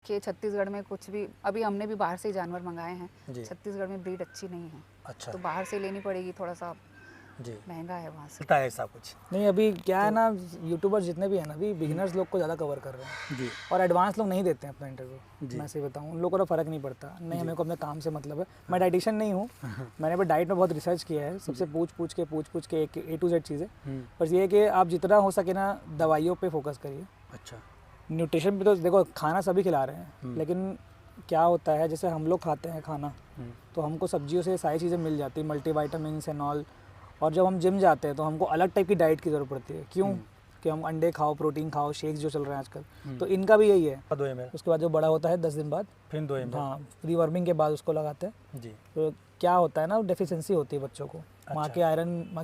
देखिए छत्तीसगढ़ में कुछ भी, अभी हमने भी बाहर से ही जानवर मंगाए हैं, जी। छत्तीसगढ़ में ब्रीड अच्छी नहीं है। अच्छा। तो बाहर से लेनी पड़ेगी, थोड़ा सा जी। महंगा है वहाँ से। चलता है ऐसा कुछ। नहीं अभी क्या है ना, यूट्यूबर्स जितने भी हैं ना अभी बिगिनर्स लोग को ज़्यादा कवर कर रहे हैं जी। और एडवांस लोग नहीं देते हैं अपना इंटरव्यू। जी। मैं सही बताऊँ, उन लोगों को तो फ़र्क नहीं पड़ता। नहीं, हमें को अपने काम से मतलब है। मैं डाइटिशियन नहीं हूँ, मैंने भी डाइट में बहुत रिसर्च किया है, सबसे पूछ पूछ के A to Z चीज़ें। बस ये है कि आप जितना हो सके ना दवाइयों पे फोकस करिए। अच्छा। न्यूट्रिशन पे तो देखो खाना सभी खिला रहे हैं, लेकिन क्या होता है जैसे हम लोग खाते हैं खाना तो हमको सब्जियों से सारी चीज़ें मिल जाती है, मल्टीविटामिन्स एंड ऑल। और जब हम जिम जाते हैं तो हमको अलग टाइप की डाइट की ज़रूरत पड़ती है। क्यों? कि हम अंडे खाओ, प्रोटीन खाओ, शेक्स जो चल रहे हैं आजकल, तो इनका भी यही है। 2 ml उसके बाद जो बड़ा होता है 10 दिन बाद, फिर 2 ml। हाँ, रीवर्मिंग के बाद उसको लगाते हैं। जी। तो क्या होता है ना, डेफिशिएंसी होती है बच्चों को। माँ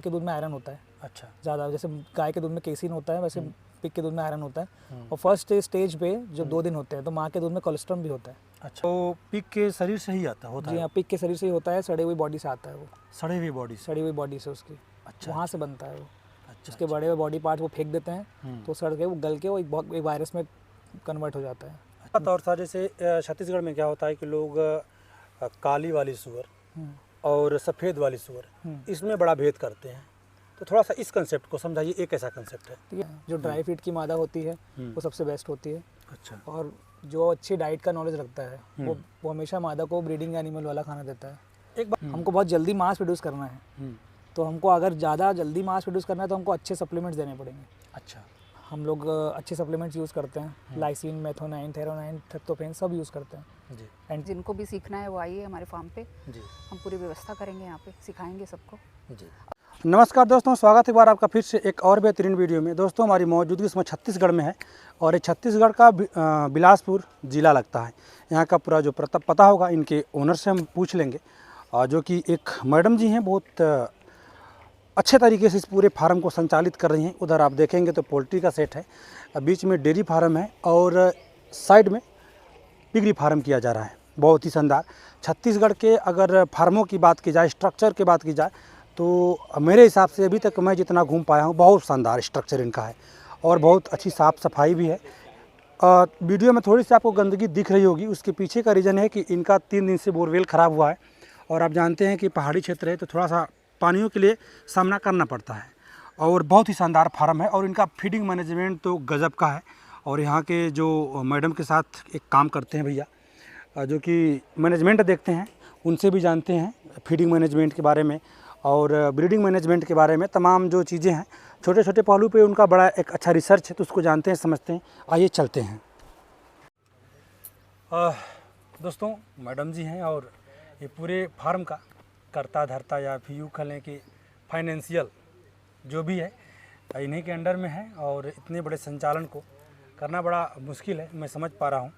के दूध में आयरन होता है अच्छा। ज़्यादा, जैसे गाय के दूध में केसिन होता है वैसे पिग के दूध में आयरन होता है। और फर्स्ट स्टेज पे जो 2 दिन होते हैं तो माँ के दूध में कोलेस्ट्रॉल भी होता है। अच्छा। तो पिग के शरीर से ही होता जी है? हाँ, पिग के शरीर से ही होता है, सड़े हुई बॉडी से आता है वो। सड़ी हुई बॉडी से? सड़ी हुई बॉडी से उसकी, अच्छा। वहाँ से बनता है वो। अच्छा। उसके बड़े हुए बॉडी पार्ट वो फेंक देते हैं, तो सड़ के वो गल के वो एक वायरस में कन्वर्ट हो जाता है। तौर से जैसे छत्तीसगढ़ में क्या होता है कि लोग काली वाली सूअर और सफ़ेद वाली सूअर इसमें बड़ा भेद करते हैं, तो थोड़ा सा इस कंसेप्ट को समझाइए। एक ऐसा कंसेप्ट है ठीक है, जो ड्राई फीड की मादा होती है वो सबसे बेस्ट होती है। अच्छा। और जो अच्छी डाइट का नॉलेज रखता है वो हमेशा मादा को ब्रीडिंग एनिमल वाला खाना देता है। एक बार हमको बहुत जल्दी मांस प्रोड्यूस करना है, तो हमको अगर ज़्यादा जल्दी मांस प्रोड्यूस करना है तो हमको अच्छे सप्लीमेंट्स देने पड़ेंगे। अच्छा। हम लोग अच्छे सप्लीमेंट्स यूज़ करते हैं, लाइसिन, मेथोनाइन, थेरोनाइन, ट्रिप्टोफेन सब यूज़ करते हैं। जी। एंड जिनको भी सीखना है वो आइए हमारे फार्म पे, जी। हम पूरी व्यवस्था करेंगे, यहाँ पे सिखाएंगे सबको। जी। नमस्कार दोस्तों, स्वागत है एक बार आपका फिर से एक और बेहतरीन वीडियो में। दोस्तों हमारी मौजूदगी इसमें छत्तीसगढ़ में है और ये छत्तीसगढ़ का बिलासपुर ज़िला लगता है। यहाँ का पूरा जो पता होगा इनके ओनर से हम पूछ लेंगे, जो कि एक मैडम जी हैं, बहुत अच्छे तरीके से इस पूरे फार्म को संचालित कर रही हैं। उधर आप देखेंगे तो पोल्ट्री का सेट है, बीच में डेयरी फार्म है और साइड में पिगरी फार्म किया जा रहा है। बहुत ही शानदार। छत्तीसगढ़ के अगर फार्मों की बात की जाए, स्ट्रक्चर की बात की जाए, तो मेरे हिसाब से अभी तक मैं जितना घूम पाया हूँ बहुत शानदार स्ट्रक्चर इनका है और बहुत अच्छी साफ़ सफाई भी है। वीडियो में थोड़ी सी आपको गंदगी दिख रही होगी, उसके पीछे का रीज़न है कि इनका 3 दिन से बोरवेल ख़राब हुआ है और आप जानते हैं कि पहाड़ी क्षेत्र है तो थोड़ा सा पानियों के लिए सामना करना पड़ता है। और बहुत ही शानदार फार्म है और इनका फीडिंग मैनेजमेंट तो गज़ब का है। और यहाँ के जो मैडम के साथ एक काम करते हैं भैया, जो कि मैनेजमेंट देखते हैं, उनसे भी जानते हैं फीडिंग मैनेजमेंट के बारे में और ब्रीडिंग मैनेजमेंट के बारे में। तमाम जो चीज़ें हैं छोटे छोटे पहलू पे उनका बड़ा एक अच्छा रिसर्च है, तो उसको जानते हैं, समझते हैं। आइए चलते हैं। दोस्तों मैडम जी हैं और ये पूरे फार्म का करता धरता या फिर यूँ कह लें कि फाइनेंशियल जो भी है इन्हीं के अंडर में है और इतने बड़े संचालन को करना बड़ा मुश्किल है, मैं समझ पा रहा हूँ।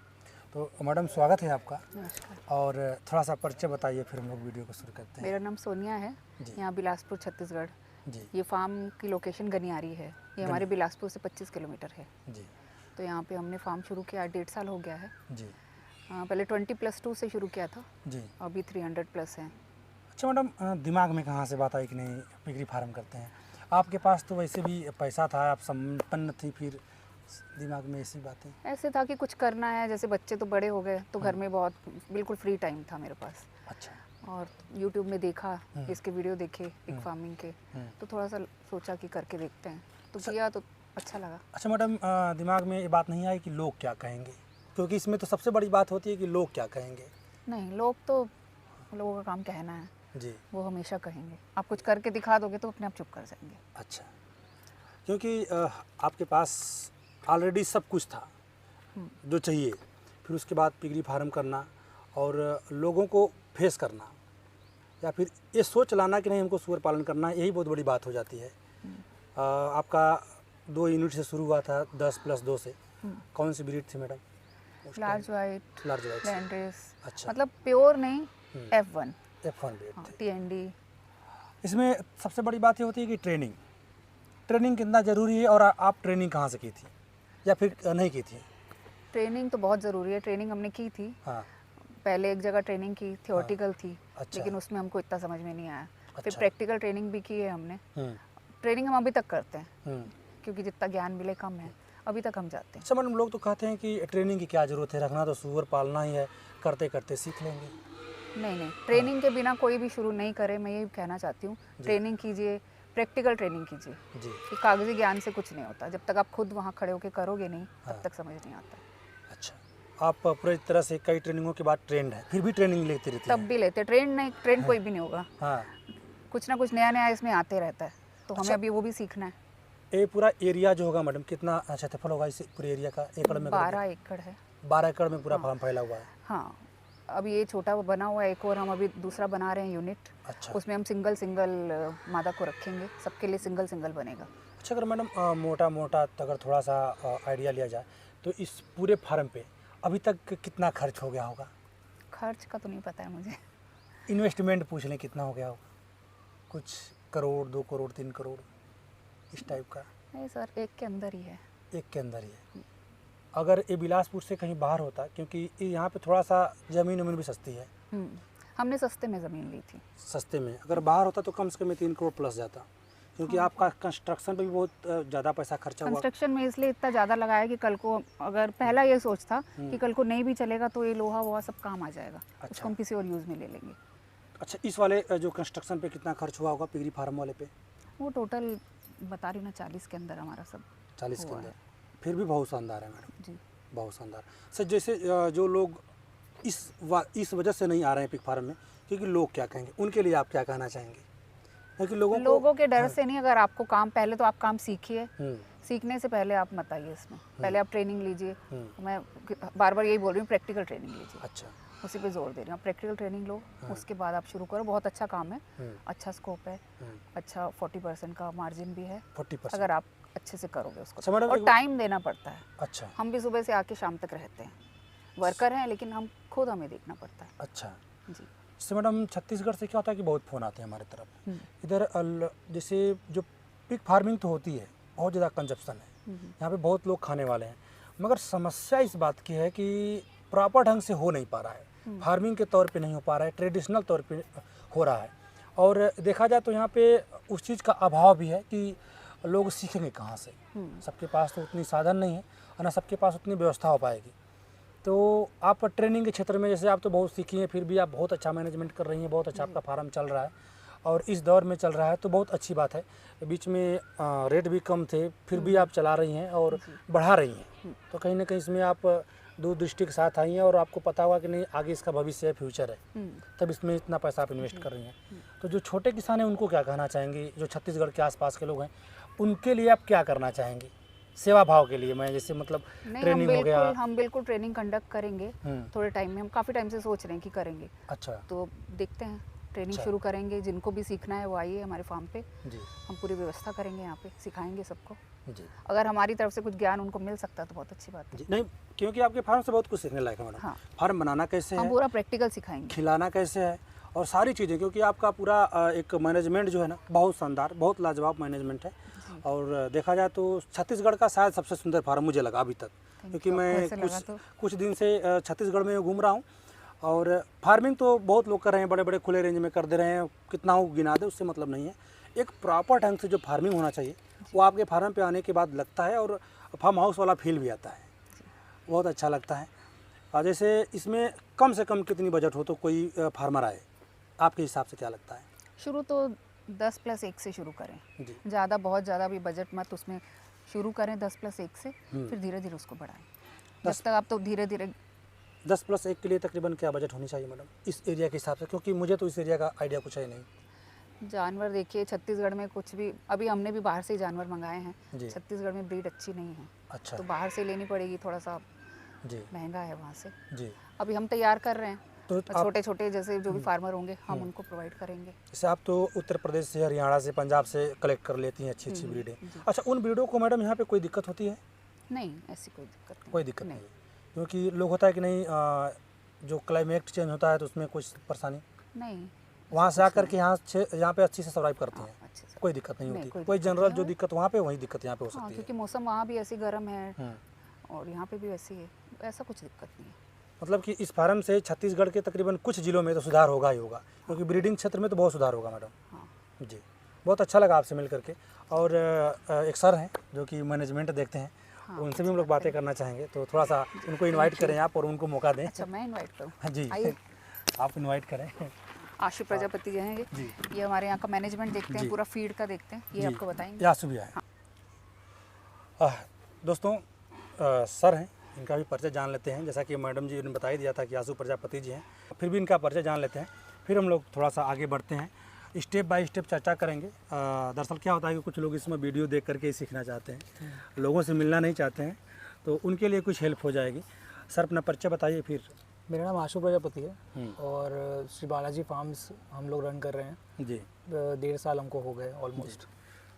तो मैडम स्वागत है आपका। नमस्कार। और थोड़ा सा परिचय बताइए फिर हम लोग वीडियो को शुरू करते हैं। मेरा नाम सोनिया है, यहाँ बिलासपुर छत्तीसगढ़। जी। ये फार्म की लोकेशन गनियारी है, ये हमारे बिलासपुर से 25 किलोमीटर है। जी। तो यहाँ पे हमने फार्म शुरू किया, 1.5 साल हो गया है। जी। पहले 20+2 से शुरू किया था, जी। अभी 300+ हैं। अच्छा मैडम, दिमाग में कहाँ से बात आई कि नहीं पिगरी फार्म करते हैं? आपके पास तो वैसे भी पैसा था, आप संपन्न थी, फिर दिमाग में ऐसी बातें? ऐसे था कि कुछ करना है, जैसे बच्चे तो बड़े हो गए तो घर में बहुत बिल्कुल फ्री टाइम था मेरे पास। अच्छा। और YouTube में देखा, इसके वीडियो देखे पिग फार्मिंग के, तो थोड़ा सा सोचा कि करके देखते हैं, तो किया तो अच्छा लगा। अच्छा मैडम, दिमाग में ये बात नहीं आई कि लोग क्या कहेंगे? क्योंकि इसमें तो सबसे बड़ी बात होती है कि लोग क्या कहेंगे। नहीं, लोगों का काम कहना है जी। वो हमेशा कहेंगे, आप कुछ करके दिखा दोगे तो अपने आप चुप कर जाएंगे। अच्छा, क्योंकि आपके पास ऑलरेडी सब कुछ था जो चाहिए, फिर उसके बाद पिगरी फार्म करना और लोगों को फेस करना या फिर ये सोच लाना कि नहीं हमको सूअर पालन करना है, यही बहुत बड़ी बात हो जाती है। आपका 2 यूनिट से शुरू हुआ था, 10+2 से। कौन सी ब्रीड थी मैडम? Large white, landrace. अच्छा। मतलब प्योर नहीं, F1 ब्रीड थी। TND। इसमें सबसे बड़ी बात ये होती है कि ट्रेनिंग कितना ज़रूरी है और आप ट्रेनिंग कहाँ से की थी या फिर नहीं की थी? ट्रेनिंग तो बहुत ज़रूरी है, ट्रेनिंग हमने की थी। हाँ। पहले एक जगह ट्रेनिंग की, थियोरेटिकल थी। अच्छा। लेकिन उसमें हमको इतना समझ में नहीं आया। फिर अच्छा। प्रैक्टिकल ट्रेनिंग भी की है हमने। ट्रेनिंग हम अभी तक करते हैं क्योंकि जितना ज्ञान मिले कम है। अभी तक हम जाते हैं। अच्छा मैडम, लोग तो कहते हैं कि ट्रेनिंग की क्या ज़रूरत है, रखना तो सूअर पालना ही है, करते करते सीख लेंगे। नहीं, ट्रेनिंग के बिना कोई भी शुरू नहीं करे, मैं ये कहना चाहती हूँ। ट्रेनिंग कीजिए, प्रैक्टिकल ट्रेनिंग कीजिए। जी। कि कागजी ज्ञान से कुछ नहीं होता, जब तक आप खुद वहाँ खड़े होकर करोगे नहीं तब तक समझ नहीं आता। अच्छा, आप पूरी तरह से कई ट्रेनिंगों के बाद ट्रेंड है, फिर भी ट्रेनिंग लेते रहते तब भी लेते, ट्रेन कोई भी नहीं होगा। हाँ। कुछ ना कुछ नया नया इसमें आते रहता है, तो हमें अभी वो भी सीखना है। ये पूरा एरिया जो होगा मैडम, कितना क्षेत्रफल होगा इस पूरे एरिया का? एकड़ में 12 एकड़ है। 12 एकड़ में पूरा फार्म फैला हुआ है। हाँ, अभी ये छोटा बना हुआ है, एक और हम अभी दूसरा बना रहे हैं यूनिट। अच्छा। उसमें हम सिंगल मादा को रखेंगे, सबके लिए सिंगल बनेगा। अच्छा, अगर मैडम मोटा मोटा अगर थोड़ा सा आइडिया लिया जाए तो इस पूरे फार्म पे अभी तक कितना खर्च हो गया होगा? खर्च का तो नहीं पता है मुझे। इन्वेस्टमेंट पूछ लें कितना हो गया होगा? कुछ करोड़, 2 करोड़, 3 करोड़ इस टाइप का? नहीं सर, एक के अंदर ही है। एक के अंदर ही है। अगर ये बिलासपुर से कहीं बाहर होता, क्योंकि यहाँ पे थोड़ा सा ज़मीन भी सस्ती है। हमने सस्ते में ज़मीन ली थी। सस्ते में अगर बाहर होता तो कम से कम 3 करोड़ प्लस जाता, क्योंकि आपका कंस्ट्रक्शन पे भी बहुत ज़्यादा पैसा खर्चा हुआ। कंस्ट्रक्शन में इसलिए इतना ज़्यादा लगाया कि कल को अगर पहला ये सोच था कि कल को नहीं भी चलेगा तो ये लोहा वोहा सब काम आ जाएगा। अच्छा। उसको हम किसी और यूज़ में ले लेंगे। अच्छा, इस वाले जो कंस्ट्रक्शन पे कितना खर्च हुआ होगा पिगरी फार्म वाले पे? वो टोटल बता रही हूँ ना, 40 के अंदर हमारा सब 40 के हुआ अंदर। है। फिर भी बहुत शानदार है मैडम, जी। बहुत शानदार। सर जैसे जो लोग इस वजह से नहीं आ रहे हैं पिग फार्म में, क्योंकि लोग क्या कहेंगे, उनके लिए आप क्या कहना चाहेंगे? क्योंकि लोगों के डर से नहीं, अगर आपको काम, पहले तो आप काम सीखिए। हम्म, सीखने से पहले आप मत आइए इसमें, पहले आप ट्रेनिंग लीजिए। मैं बार बार यही बोल रही हूँ, प्रैक्टिकल ट्रेनिंग लीजिए। अच्छा। उसी पे जोर दे रही हूँ, प्रैक्टिकल ट्रेनिंग लो, उसके बाद आप शुरू करो। बहुत अच्छा काम है, अच्छा स्कोप है, अच्छा 40% का मार्जिन भी है 40%। अगर आप अच्छे से करोगे उसको। अच्छा मैडम, और टाइम देना पड़ता है। अच्छा। हम भी सुबह से आके शाम तक रहते हैं, वर्कर हैं, लेकिन हम खुद हमें देखना पड़ता है। अच्छा। जी। इससे मैडम छत्तीसगढ़ से क्या होता है कि बहुत फ़ोन आते हैं हमारे तरफ इधर। जैसे जो पिग फार्मिंग तो होती है, बहुत ज़्यादा कंजप्शन है यहाँ पे, बहुत लोग खाने वाले हैं, मगर समस्या इस बात की है कि प्रॉपर ढंग से हो नहीं पा रहा है, फार्मिंग के तौर पे नहीं हो पा रहा है, ट्रेडिशनल तौर पे हो रहा है। और देखा जाए तो यहाँ पे उस चीज़ का अभाव भी है कि लोग सीखेंगे कहाँ से? सबके पास तो उतनी साधन नहीं है और ना सबके पास उतनी व्यवस्था हो पाएगी। तो आप ट्रेनिंग के क्षेत्र में, जैसे आप तो बहुत सीखी हैं, फिर भी आप बहुत अच्छा मैनेजमेंट कर रही हैं, बहुत अच्छा आपका फार्म चल रहा है और इस दौर में चल रहा है, तो बहुत अच्छी बात है। बीच में रेट भी कम थे, फिर भी आप चला रही हैं और बढ़ा रही हैं, तो कहीं ना कहीं इसमें आप दूरदृष्टि के साथ आई हैं और आपको पता हुआ कि नहीं आगे इसका भविष्य है, फ्यूचर है, तब इसमें इतना पैसा आप इन्वेस्ट कर रही हैं। तो जो छोटे किसान हैं उनको क्या कहना चाहेंगे, जो छत्तीसगढ़ के आसपास के लोग हैं उनके लिए आप क्या करना चाहेंगे सेवा भाव के लिए? मैं जैसे मतलब ट्रेनिंग हो गया। हम बिल्कुल ट्रेनिंग कंडक्ट करेंगे थोड़े टाइम में। हम काफ़ी टाइम से सोच रहे हैं कि करेंगे। अच्छा। तो देखते हैं, ट्रेनिंग अच्छा। शुरू करेंगे। जिनको भी सीखना है वो आइए हमारे फार्म पे, जी हम पूरी व्यवस्था करेंगे, यहाँ पे सिखाएंगे सबको। जी। अगर हमारी तरफ से कुछ ज्ञान उनको मिल सकता है तो बहुत अच्छी बात है। जी नहीं, क्योंकि आपके फार्म से बहुत कुछ सीखने लायक है मैडम। हाँ। फार्म बनाना कैसे हम है, पूरा प्रैक्टिकल सिखाएंगे, खिलाना कैसे है और सारी चीज़ें, क्योंकि आपका पूरा एक मैनेजमेंट जो है ना बहुत शानदार, बहुत लाजवाब मैनेजमेंट है। और देखा जाए तो छत्तीसगढ़ का शायद सबसे सुंदर फार्म मुझे लगा अभी तक, क्योंकि मैं कुछ दिन से छत्तीसगढ़ में घूम रहा हूँ और फार्मिंग तो बहुत लोग कर रहे हैं, बड़े बड़े खुले रेंज में कर दे रहे हैं, कितना हो गिना दे उससे मतलब नहीं है। एक प्रॉपर ढंग से जो फार्मिंग होना चाहिए वो आपके फार्म पे आने के बाद लगता है और फार्म हाउस वाला फील भी आता है, बहुत अच्छा लगता है। और जैसे इसमें कम से कम कितनी बजट हो तो कोई फार्मर आए, आपके हिसाब से क्या लगता है? शुरू तो 10+1 से शुरू करें, जी। ज़्यादा बहुत ज़्यादा भी बजट मत उसमें शुरू करें 10+1 से, फिर धीरे धीरे उसको बढ़ाएं। जब तक आप तो धीरे धीरे 10+1 के लिए तकरीबन क्या बजट होनी चाहिए मैडम इस एरिया के हिसाब से? क्योंकि मुझे तो इस एरिया का आइडिया कुछ है नहीं। जानवर देखिए, छत्तीसगढ़ में कुछ भी, अभी हमने भी बाहर से ही जानवर मंगाए हैं। जी। छत्तीसगढ़ में ब्रीड अच्छी नहीं है, अच्छा। तो बाहर से लेनी पड़ेगी, थोड़ा सा जी। महंगा है वहाँ से। जी। अभी हम तैयार कर रहे हैं, तो छोटे छोटे जैसे जो भी फार्मर होंगे हम उनको प्रोवाइड करेंगे। जैसे आप तो उत्तर प्रदेश से, हरियाणा से, पंजाब से कलेक्ट कर लेती हैं अच्छी अच्छी ब्रीडें। अच्छा, उन ब्रीडों को मैडम यहाँ पे कोई दिक्कत होती है? नहीं, ऐसी कोई दिक्कत नहीं। कोई दिक्कत नहीं है, क्योंकि लोग होता है कि नहीं जो क्लाइमेट चेंज होता है तो उसमें कुछ परेशानी नहीं, वहाँ से आकर के यहाँ पे अच्छी से सर्वाइव करते हैं, अच्छे से कोई दिक्कत नहीं होती। कोई कोई दिक्कत जनरल नहीं जो है। दिक्कत वहाँ पे वही दिक्कत यहाँ पे हो हाँ, सकती है। क्योंकि मौसम वहाँ भी ऐसी गर्म है हम्म। और यहाँ पे भी ऐसी है, ऐसा कुछ दिक्कत नहीं है। मतलब कि इस फार्म से छत्तीसगढ़ के तकरीबन कुछ जिलों में तो सुधार होगा ही होगा, क्योंकि ब्रीडिंग क्षेत्र में तो बहुत सुधार होगा मैडम। हाँ। जी, बहुत अच्छा लगा आपसे मिल करके। और एक सर हैं जो कि मैनेजमेंट देखते हैं हाँ, उनसे भी हम लोग बातें करना चाहेंगे, तो थोड़ा सा उनको इनवाइट करें आप और उनको मौका दें। अच्छा, मैं इनवाइट करूँ? हाँ जी, आइए। आप इनवाइट करें। आशु प्रजापति जो हैं जी। ये हमारे यहाँ का मैनेजमेंट देखते हैं, जी। पूरा फीड का देखते हैं, ये जी, आपको बताएंगे। यासु भी आए। दोस्तों सर हैं, इनका भी परिचय जान लेते हैं। जैसा कि मैडम जी ने बता ही दिया था कि आशु प्रजापति जी हैं, फिर भी इनका परिचय जान लेते हैं, फिर हम लोग थोड़ा सा आगे बढ़ते हैं, स्टेप बाय स्टेप चर्चा करेंगे। दरअसल क्या होता है कि कुछ लोग इसमें वीडियो देख करके ही सीखना चाहते हैं, लोगों से मिलना नहीं चाहते हैं, तो उनके लिए कुछ हेल्प हो जाएगी। सर अपना परिचय बताइए फिर। मेरा नाम आशु प्रजापति है और श्री बालाजी फार्म्स हम लोग रन कर रहे हैं। जी। 1.5 साल हमको हो गए ऑलमोस्ट।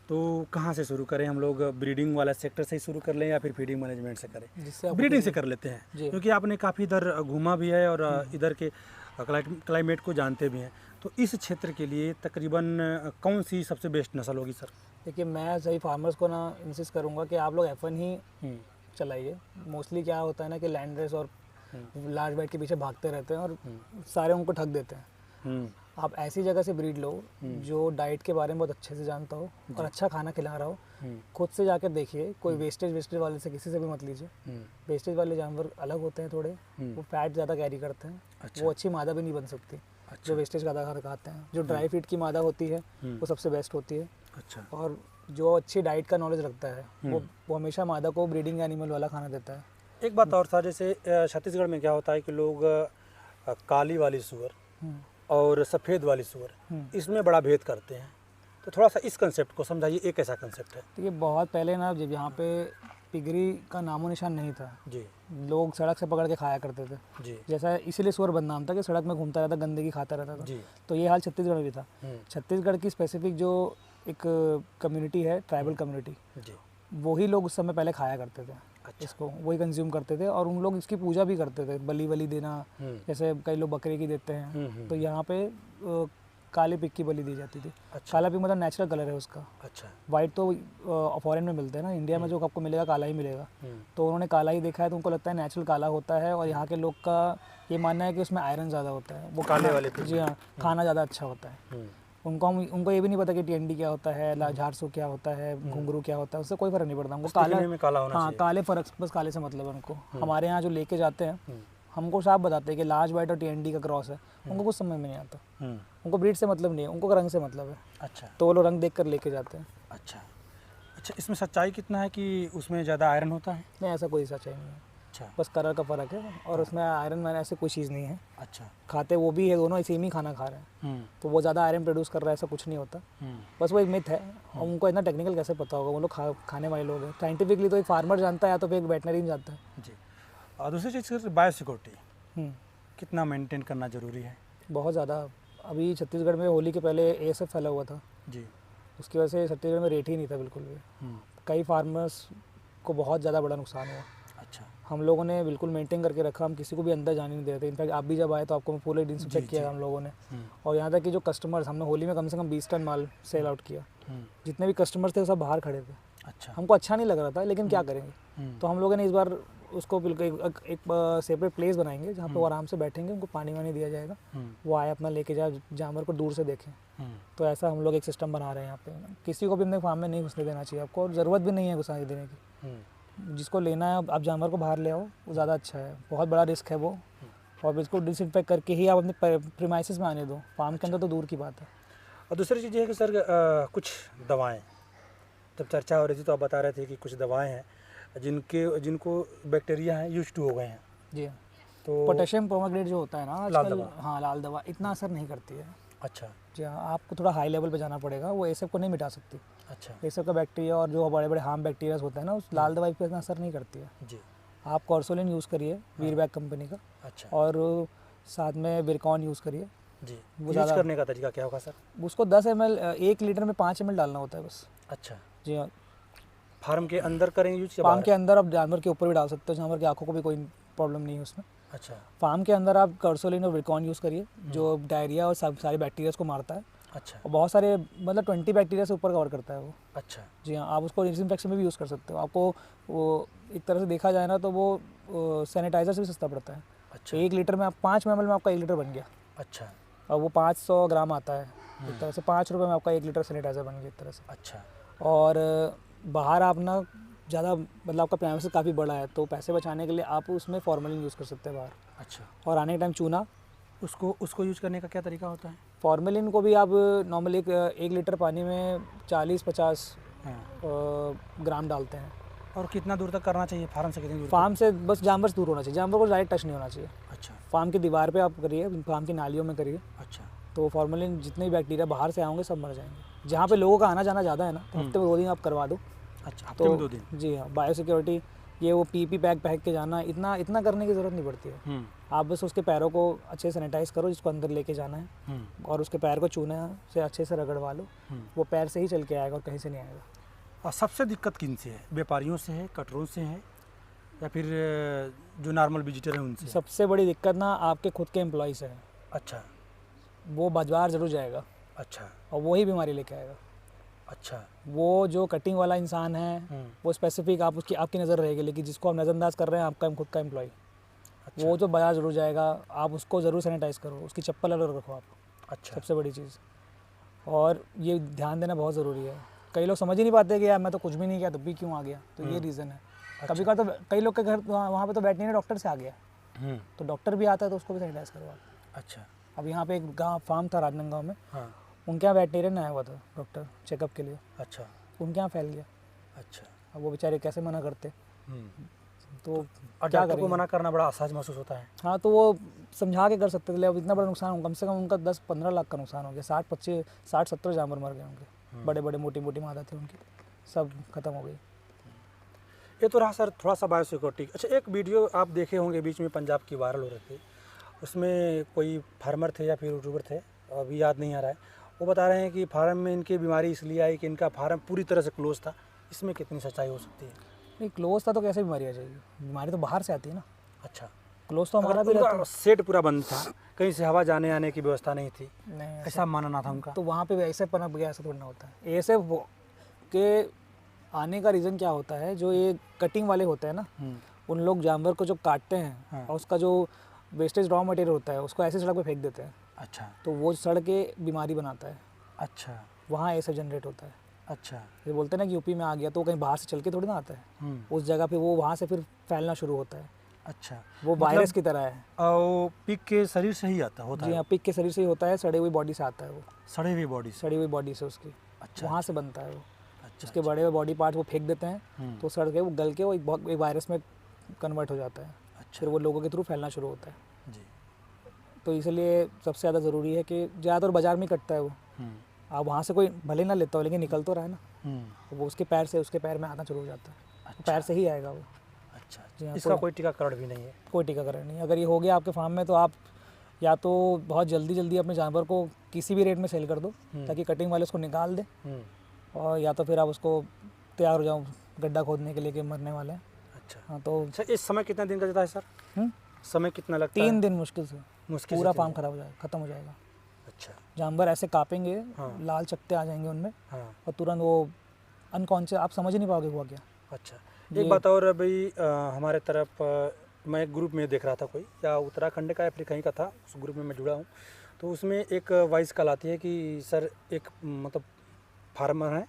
तो कहाँ से शुरू करें हम लोग? ब्रीडिंग वाला सेक्टर से ही शुरू कर लें या फिर फीडिंग मैनेजमेंट से करें? जिससे ब्रीडिंग से कर लेते हैं, जी। क्योंकि आपने काफ़ी इधर घूमा भी है और इधर के क्लाइमेट को जानते भी हैं। तो इस क्षेत्र के लिए तकरीबन कौन सी सबसे बेस्ट नस्ल होगी सर? देखिए, मैं सही फार्मर्स को ना इंसिस्ट करूँगा कि आप लोग F1 ही चलाइए। मोस्टली क्या होता है ना कि लैंड रेस और लार्ज वाइट के पीछे भागते रहते हैं और सारे उनको ठग देते हैं। आप ऐसी जगह से ब्रीड लो जो डाइट के बारे में बहुत अच्छे से जानता हो और अच्छा खाना खिला रहा हो। खुद से जाकर देखिए, कोई वेस्टेज वाले से किसी से भी मत लीजिए। वेस्टेज वाले जानवर अलग होते हैं थोड़े, वो फैट ज़्यादा कैरी करते हैं। अच्छा। वो अच्छी मादा भी नहीं बन सकती। जो वेस्टेज का आधार खाते हैं, जो ड्राई फीड की मादा होती है वो सबसे बेस्ट होती है। अच्छा। और जो अच्छी डाइट का नॉलेज रखता है वो हमेशा मादा को ब्रीडिंग एनिमल वाला खाना देता है। एक बात और था, जैसे छत्तीसगढ़ में क्या होता है कि लोग काली वाली सूअर और सफ़ेद वाली सूअर, इसमें बड़ा भेद करते हैं, तो थोड़ा सा इस कंसेप्ट को समझाइए। एक ऐसा कंसेप्ट है। तो ये बहुत पहले ना, जब यहाँ पे पिगरी का नामो निशान नहीं था, जी लोग सड़क से पकड़ के खाया करते थे। जी जैसा इसीलिए सूअर बदनाम था कि सड़क में घूमता रहता, गंदगी खाता रहता था। जी। तो ये हाल छत्तीसगढ़ में भी था। छत्तीसगढ़ की स्पेसिफिक जो एक कम्युनिटी है, ट्राइबल कम्युनिटी, जी। वही लोग उस समय पहले खाया करते थे। अच्छा। इसको वही कंज्यूम करते थे और उन लोग इसकी पूजा भी करते थे, बलि देना। जैसे कई लोग बकरे की देते हैं, तो यहाँ पे काले पिग की बलि दी जाती थी। अच्छा। काला पिग मतलब नेचुरल कलर है उसका। अच्छा। वाइट तो फॉरेन में मिलते हैं ना, इंडिया में जो आपको मिलेगा काला ही मिलेगा। तो उन्होंने काला ही देखा है, तो उनको लगता है नेचुरल काला होता है। और यहाँ के लोग का ये मानना है कि उसमें आयरन ज़्यादा होता है, वो काले वाले पिग। जी हाँ, खाना ज़्यादा अच्छा होता है। उनको ये भी नहीं पता कि टीएनडी क्या होता है, झारसू क्या होता है, घुंघरू क्या होता है, उससे कोई फर्क नहीं पड़ता उनको। काला में काला होना हाँ, चाहिए। काले फर्क, बस काले से मतलब है उनको। हमारे यहाँ जो लेके जाते हैं, हमको साफ बताते हैं कि लार्ज वाइट और टीएनडी का क्रॉस है। उनको कुछ समझ में नहीं आता, उनको ब्रीड से मतलब नहीं है, उनको रंग से मतलब है। अच्छा। तो वो लोग रंग देख कर लेके जाते हैं। अच्छा। अच्छा, इसमें सच्चाई कितना है कि उसमें ज़्यादा आयरन होता है? नहीं, ऐसा कोई सच्चाई नहीं है। अच्छा। बस कलर का फ़र्क है और उसमें आयरन मैंने ऐसे कोई चीज़ नहीं है। अच्छा। खाते वो भी है, दोनों सेम ही खाना खा रहे हैं, तो वो ज़्यादा आयरन प्रोड्यूस कर रहा है, ऐसा कुछ नहीं होता। बस वो एक मिथ है। और उनको इतना टेक्निकल कैसे पता होगा? वो लोग खाने वाले लोग हैं। साइंटिफिकली तो एक फार्मर जानता है या तो फिर एक वेटनरी जानता है। जी। और दूसरी चीज़ बायोसिक्योरिटी कितना मेंटेन करना ज़रूरी है? बहुत ज़्यादा। अभी छत्तीसगढ़ में होली के पहले ASF फैला हुआ था जी। उसकी वजह से छत्तीसगढ़ में रेट ही नहीं था बिल्कुल भी। कई फार्मर्स को बहुत ज़्यादा बड़ा नुकसान हुआ। अच्छा। हम लोगों ने बिल्कुल मेंटेन करके रखा, हम किसी को भी अंदर जाने नहीं देते। इनफैक्ट आप भी जब आए तो आपको पूरे डिसइंफेक्ट किया हम लोगों ने। और यहाँ तक कि जो कस्टमर्स, हमने होली में कम से कम 20 टन माल सेल आउट किया। जितने भी कस्टमर्स थे वो सब बाहर खड़े थे। अच्छा। हमको अच्छा नहीं लग रहा था, लेकिन क्या करेंगे। तो हम लोगों ने इस बार उसको बिल्कुल एक सेपरेट प्लेस बनाएंगे जहाँ पे वो आराम से बैठेंगे, उनको पानी वानी दिया जाएगा, वो आए अपना लेके जाए, जानवर को दूर से देखें। तो ऐसा हम लोग एक सिस्टम बना रहे हैं यहाँ पे। किसी को भी अपने फार्म में नहीं घुसने देना चाहिए आपको, और ज़रूरत भी नहीं है घुसाने देने की। जिसको लेना है आप जानवर को बाहर ले आओ, वो ज़्यादा अच्छा है। बहुत बड़ा रिस्क है वो, और इसको डिसइंफेक्ट करके ही आप अपने प्रीमाइसेस में आने दो। फार्म के अंदर तो दूर की बात है। और दूसरी चीज़ ये है कि सर कुछ दवाएं, जब चर्चा हो रही थी तो आप बता रहे थे कि कुछ दवाएं हैं जिनको बैक्टीरिया हैं यूज टू हो गए हैं। जी। तो पोटेशियम परमाग्नेट जो होता है ना लाल आजकल, दवा। हाँ, लाल दवा इतना असर नहीं करती है। अच्छा। जी हाँ, आपको थोड़ा हाई लेवल पे जाना पड़ेगा, वो ASF को नहीं मिटा सकती। अच्छा। ASF का बैक्टीरिया और जो बड़े बड़े हार्म बैक्टीरिया होते हैं ना, उस लाल दवाई पे इतना असर नहीं करती है। जी। आप कॉर्सोलिन यूज़ करिए, वीरबैक कंपनी का, अच्छा। और साथ में विरकॉन यूज़ करिए। जी। वो यूज ज़्यादा करने का तरीका क्या होगा सर? उसको 10 ml 1 लीटर में 5 ml डालना होता है बस। अच्छा। जी हाँ, फार्म के अंदर करेंगे यूज या फार्म बाहर? के अंदर आप जानवर के ऊपर भी डाल सकते हो, जानवर की आँखों को भी कोई प्रॉब्लम नहीं है उसमें। अच्छा। फार्म के अंदर आप कर्सोलिन और विरकॉन यूज़ करिए, जो डायरिया और सारे बैक्टीरिया को मारता है। अच्छा। और बहुत सारे मतलब 20 बैक्टीरिया से ऊपर कवर करता है वो। अच्छा। जी हाँ, आप उसको डिसइंफेक्शन में भी यूज़ कर सकते हो। आपको वो एक तरह से देखा जाए ना तो वो सैनिटाइज़र से भी सस्ता पड़ता है। अच्छा। 1 लीटर में आप 5 ml में आपका 1 लीटर बन गया, अच्छा। और वो 500 ग्राम आता है। एक तरह से 5 रुपये में आपका 1 लीटर सैनिटाइज़र बन गया एक तरह से। अच्छा। और बाहर आप ना ज़्यादा मतलब आपका प्रेमाइस काफ़ी बड़ा है तो पैसे बचाने के लिए आप उसमें फॉर्मेलिन यूज़ कर सकते हैं बाहर। अच्छा, और आने के टाइम चूना, उसको यूज़ करने का क्या तरीका होता है? फॉर्मेलिन को भी आप नॉर्मली एक लीटर पानी में 40-50 हाँ। ग्राम डालते हैं। और कितना दूर तक करना चाहिए फार्म से, कितनी दूर फार्म से बस जानवर से दूर होना चाहिए, जानवर को डायरेक्ट टच नहीं होना चाहिए। तक? अच्छा फार्म की दीवार पे आप करिए, फार्म की नालियों में करिए, अच्छा तो फॉर्मेलिन जितने भी बैक्टीरिया बाहर से आएंगे सब मर जाएंगे। जहाँ पे लोगों का आना जाना ज़्यादा है ना, तो हफ्ते में 2 दिन आप करवा दो। अच्छा, हफ्ते में 2 दिन? जी हाँ, बायो सिक्योरिटी ये वो पीपी पैक पहन के जाना, इतना करने की ज़रूरत नहीं पड़ती है। आप बस उसके पैरों को अच्छे से सैनिटाइज करो जिसको अंदर लेके जाना है, और उसके पैर को चूने से अच्छे से रगड़वा लो, वो पैर से ही चल के आएगा और कहीं से नहीं आएगा। और सबसे दिक्कत किन से है? व्यापारियों से है, कटरों से है, या फिर जो नॉर्मल विजिटर हैं उनसे? सबसे बड़ी दिक्कत ना आपके खुद के एम्प्लॉय से है। अच्छा वो बाजार ज़रूर जाएगा अच्छा और वही बीमारी लेके आएगा। अच्छा। वो जो कटिंग वाला इंसान है वो स्पेसिफिक आपकी नज़र रहेगी, लेकिन जिसको आप नज़रअंदाज कर रहे हैं आपका खुद का एम्प्लॉय, अच्छा। वो जो बाजार ज़रूर जाएगा, आप उसको ज़रूर सैनिटाइज करो, उसकी चप्पल अलग रखो आप। अच्छा सबसे बड़ी चीज़, और ये ध्यान देना बहुत ज़रूरी है। कई लोग समझ ही नहीं पाते कि यार मैं तो कुछ भी नहीं किया तब भी क्यों आ गया, तो ये रीज़न है। कभी कभार तो कई लोग के घर वहाँ पे तो वेटरनरी डॉक्टर से आ गया, तो डॉक्टर भी आता है तो उसको भी सैनिटाइज करवा। अच्छा। अब यहाँ पे एक गाँव फार्म था राजनांदगांव में, हाँ। उनके यहाँ वेटरनरियन आया हुआ था डॉक्टर चेकअप के लिए, अच्छा उनके यहाँ फैल गया। अच्छा। अब वो बेचारे कैसे मना करते, तो और क्या डॉक्टर को करेंगे? मना करना बड़ा असहज महसूस होता है। हाँ, तो वो समझा के कर सकते थे। अब इतना बड़ा नुकसान हो, कम से कम उनका 10-15 लाख का नुकसान हो गया। 60-70 जानवर मर गए उनके, बड़े बड़े मोटी मोटी मादा थी उनकी, सब खत्म हो गई। ये तो रहा सर थोड़ा सा बायो सिक्योरिटी। अच्छा, एक वीडियो आप देखे होंगे बीच में पंजाब की वायरल हो रही थी, उसमें कोई फार्मर थे या फिर यूट्यूबर थे, अभी याद नहीं आ रहा है, वो बता रहे हैं कि फार्म में इनकी बीमारी इसलिए आई कि इनका फार्म पूरी तरह से क्लोज था। इसमें कितनी सच्चाई हो सकती है? नहीं, क्लोज था तो कैसे बीमारी आ जाएगी? बीमारी तो बाहर से आती है ना। अच्छा, क्लोज तो हमारा भी रहता है। सेट पूरा बंद था, कहीं से हवा जाने आने की व्यवस्था नहीं थी, नहीं, ऐसा मानना था उनका। तो वहाँ पे ऐसे पनप गया, ऐसा थोड़ा ना होता है। ऐसे के आने का रीज़न क्या होता है, जो ये कटिंग वाले होते हैं ना, उन लोग जानवर को जो काटते हैं, हाँ। और उसका जो वेस्टेज रॉ मटेरियल होता है उसको ऐसे सड़क पे फेंक देते हैं, अच्छा तो वो सड़ के बीमारी बनाता है। अच्छा वहाँ ऐसे जनरेट होता है। अच्छा। ये बोलते हैं ना कि यूपी में आ गया, तो वो कहीं बाहर से चल के थोड़ी ना आता है, उस जगह पे वो वहाँ से फिर फैलना शुरू होता है। अच्छा, वो वायरस की तरह है। वो पिग के शरीर से ही होता जी है? हाँ, पिग के शरीर से ही होता है, सड़े हुई बॉडी से आता है वो, सड़ी हुई बॉडी से? सड़ी हुई बॉडी से उसकी, अच्छा, वहाँ से बनता है वो। अच्छा, उसके बड़े हुए बॉडी पार्ट वो फेंक देते हैं, तो सड़ के वो गल के वो एक वायरस में कन्वर्ट हो जाता है। अच्छा। फिर वो लोगों के थ्रू फैलना शुरू होता है। जी। तो इसलिए सबसे ज़्यादा ज़रूरी है कि ज़्यादातर बाज़ार में ही कटता है वो, आप वहाँ से कोई भले ना लेता हो लेकिन निकल तो रहा है ना, तो वो उसके पैर में आना शुरू हो जाता है। अच्छा। पैर से ही आएगा वो। अच्छा, जी हाँ, इसका कोई टीकाकरण भी नहीं है? कोई टीकाकरण नहीं। अगर ये हो गया आपके फार्म में तो आप या तो बहुत जल्दी अपने जानवर को किसी भी रेट में सेल कर दो ताकि कटिंग वाले उसको निकाल दे, और या तो फिर आप उसको तैयार हो जाओ गड्ढा खोदने के लिए कि मरने वाले हैं। अच्छा। हाँ, तो अच्छा, इस समय कितना दिन का जाता है सर? समय कितना लगता है? 3 दिन मुश्किल से मुश्किल पूरा से फार्म 3 खराब हो जाएगा, ख़त्म हो जाएगा। अच्छा। जानवर ऐसे कापेंगे, हाँ। लाल चकत्ते आ जाएंगे उनमें, हाँ। और तुरंत वो अनकॉन्शियस, आप समझ ही नहीं पाओगे हुआ क्या। अच्छा, एक बात और भाई, हमारे तरफ मैं एक ग्रुप में देख रहा था, कोई या उत्तराखंड का या फिर कहीं का था, उस ग्रुप में मैं जुड़ा हूँ, तो उसमें एक वॉइस कॉल आती है कि सर एक मतलब फार्मर हैं,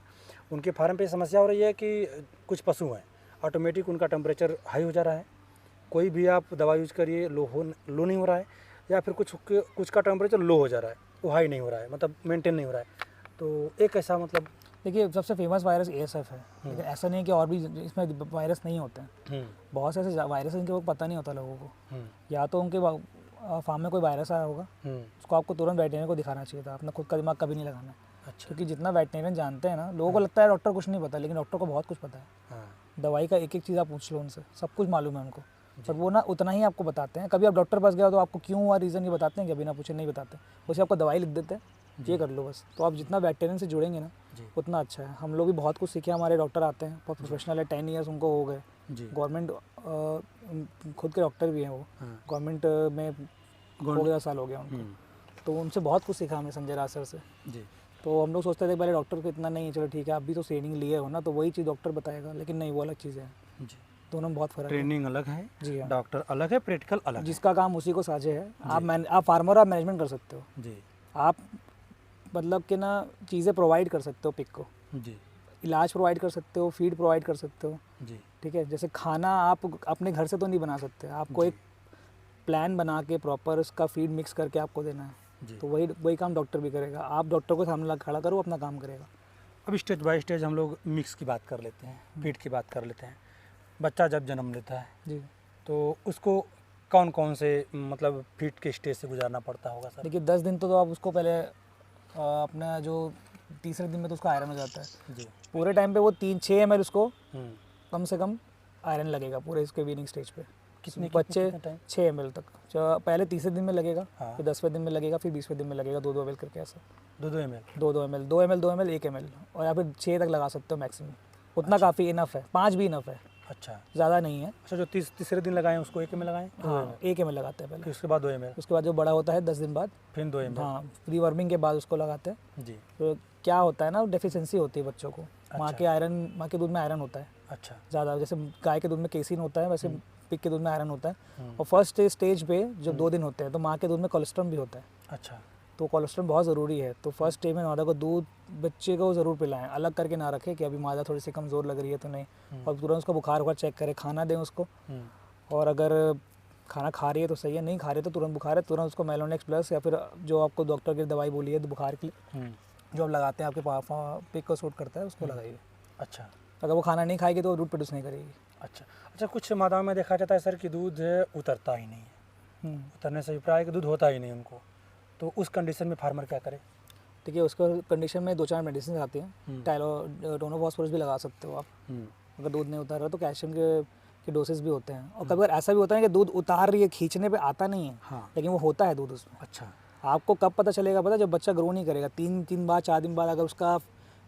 उनके फार्म पे समस्या हो रही है कि कुछ पशु हैं, ऑटोमेटिक उनका टेम्परेचर हाई हो जा रहा है, कोई भी आप दवा यूज़ करिए लो नहीं हो रहा है, या फिर कुछ का टेम्परेचर लो हो जा रहा है, वो हाई नहीं हो रहा है, मतलब मेंटेन नहीं हो रहा है। तो एक ऐसा मतलब देखिए, सबसे फेमस वायरस ASF है, लेकिन ऐसा नहीं है कि और भी इसमें वायरस नहीं होते हैं। बहुत से ऐसे वायरस हैं जिनके पता नहीं होता लोगों को। या तो उनके फार्म में कोई वायरस आया होगा, उसको आपको तुरंत वेटरनरी को दिखाना चाहिए था, अपना खुद का दिमाग कभी नहीं लगाना। अच्छा। क्योंकि जितना वेटरनरियन जानते हैं ना, लोगों को लगता है डॉक्टर कुछ नहीं पता, लेकिन डॉक्टर को बहुत कुछ पता है। हाँ। दवाई का एक चीज़ आप पूछ लो उनसे, सब कुछ मालूम है उनको, पर वो ना उतना ही आपको बताते हैं। कभी आप डॉक्टर पास गए तो आपको क्यों हुआ रीज़न ये बताते हैं कि बिना पूछे नहीं बताते, उसे आपको दवाई लिख देते हैं, ये कर लो बस। तो आप जितना वेटरनरी से जुड़ेंगे ना उतना अच्छा है। हम लोग भी बहुत कुछ सीखे, हमारे डॉक्टर आते हैं बहुत प्रोफेशनल है, 10 ईयर्स उनको हो गए, गवर्नमेंट खुद के डॉक्टर भी हैं वो, गवर्नमेंट में हो गया साल हो गया उनको, तो उनसे बहुत कुछ सीखा हमने, संजय राज सर से जी। तो हम लोग सोचते थे पहले डॉक्टर को इतना नहीं है, चलो ठीक है आप भी तो ट्रेनिंग लिए हो ना, तो वही चीज़ डॉक्टर बताएगा, लेकिन नहीं, वो अलग चीज़ है जी, दोनों में बहुत फ़र्क है। ट्रेनिंग अलग है जी हाँ, डॉक्टर अलग है, प्रैक्टिकल अलग है, जिसका काम उसी को साझे है। आप फार्मर, आप मैनेजमेंट कर सकते हो जी, आप मतलब कि ना चीज़ें प्रोवाइड कर सकते हो पिक को, जी, इलाज प्रोवाइड कर सकते हो, फीड प्रोवाइड कर सकते हो, जी ठीक है। जैसे खाना आप अपने घर से तो नहीं बना सकते, आपको एक प्लान बना के प्रॉपर उसका फीड मिक्स करके आपको देना है। जी। तो वही काम डॉक्टर भी करेगा। आप डॉक्टर को सामने ला के खड़ा करो, अपना काम करेगा। अब स्टेज बाय स्टेज हम लोग मिक्स की बात कर लेते हैं, फीड की बात कर लेते हैं। बच्चा जब जन्म लेता है जी तो उसको कौन कौन से मतलब फीड के स्टेज से गुजारना पड़ता होगा सर? देखिए 10 दिन तो आप उसको पहले अपना जो तीसरे दिन में तो उसका आयरन हो जाता है। जी। पूरे टाइम पे वो 3-6 ml उसको हम्म। कम से कम आयरन लगेगा पूरे इसके वीनिंग स्टेज पे। कितने बच्चे कितने टाइम? 6 ml तक। पहले तीसरे दिन में लगेगा, हाँ। फिर 10वें दिन में लगेगा, फिर 20वें दिन में लगेगा, 2-2 ml करके ऐसा। 2-2 ml? 2-2 ml, 2 ml, 2 ml, 1 ml, और या फिर 6 तक लगा सकते हो मैक्सिमम। उतना काफ़ी इनफ है, 5 भी इनफ है, अच्छा। ज़्यादा नहीं है। अच्छा, जो तीसरे दिन लगाएं उसको 1 ml लगाएं? 2 हाँ, ml? 1 ml लगाते हैं पहले, फिर उसके बाद 2 ml? उसके बाद जो बड़ा होता है 10 दिन बाद, फिर 2 ml? हाँ, प्री वर्मिंग के बाद उसको लगाते हैं। जी। तो क्या होता है ना, डेफिशिएंसी होती है बच्चों को। माँ के दूध में आयरन होता है अच्छा। ज़्यादा, जैसे गाय के दूध में केसिन होता है, वैसे पिग के दूध में आयरन होता है। हम्म। और फर्स्ट स्टेज पे जब 2 दिन होते हैं तो माँ के दूध में कोलेस्ट्रॉल भी होता है। अच्छा। तो कोलेस्ट्रॉल बहुत ज़रूरी है। तो फर्स्ट स्टेज में मादा को दूध बच्चे को ज़रूर पिलाएं, अलग करके ना रखें कि अभी मादा थोड़ी सी कमज़ोर लग रही है तो नहीं। और तुरंत उसका बुखार चेक करें, खाना दें उसको। और अगर खाना खा रही है तो सही है, नहीं खा रही तो तुरंत बुखार है, तुरंत उसको मेलोनेक्स प्लस या फिर जो आपको डॉक्टर की दवाई बोली है बुखार की, जो आप लगाते हैं आपके पिग को सूट करता है, उसको लगाइए। अच्छा। अगर वो खाना नहीं खाएगी तो दूध प्रोड्यूस नहीं करेगी। अच्छा। अच्छा, कुछ मादाओं में देखा जाता है सर कि दूध उतरता ही नहीं है, उतरने से अभिप्राय कि दूध होता ही नहीं उनको, तो उस कंडीशन में फार्मर क्या करे? देखिए उसको कंडीशन में 2-4 मेडिसिन आती हैं। टोनोफॉस्फोरस भी लगा सकते हो आप। अगर दूध नहीं उतार रहा तो कैल्शियम के डोसेस भी होते हैं। और कभी बार ऐसा भी होता है कि दूध उतार रही है, खींचने पे आता नहीं है, हाँ। लेकिन वो होता है दूध उसमें। अच्छा। आपको कब पता चलेगा? पता जब बच्चा ग्रो नहीं करेगा, 3 बाद 4 दिन बाद अगर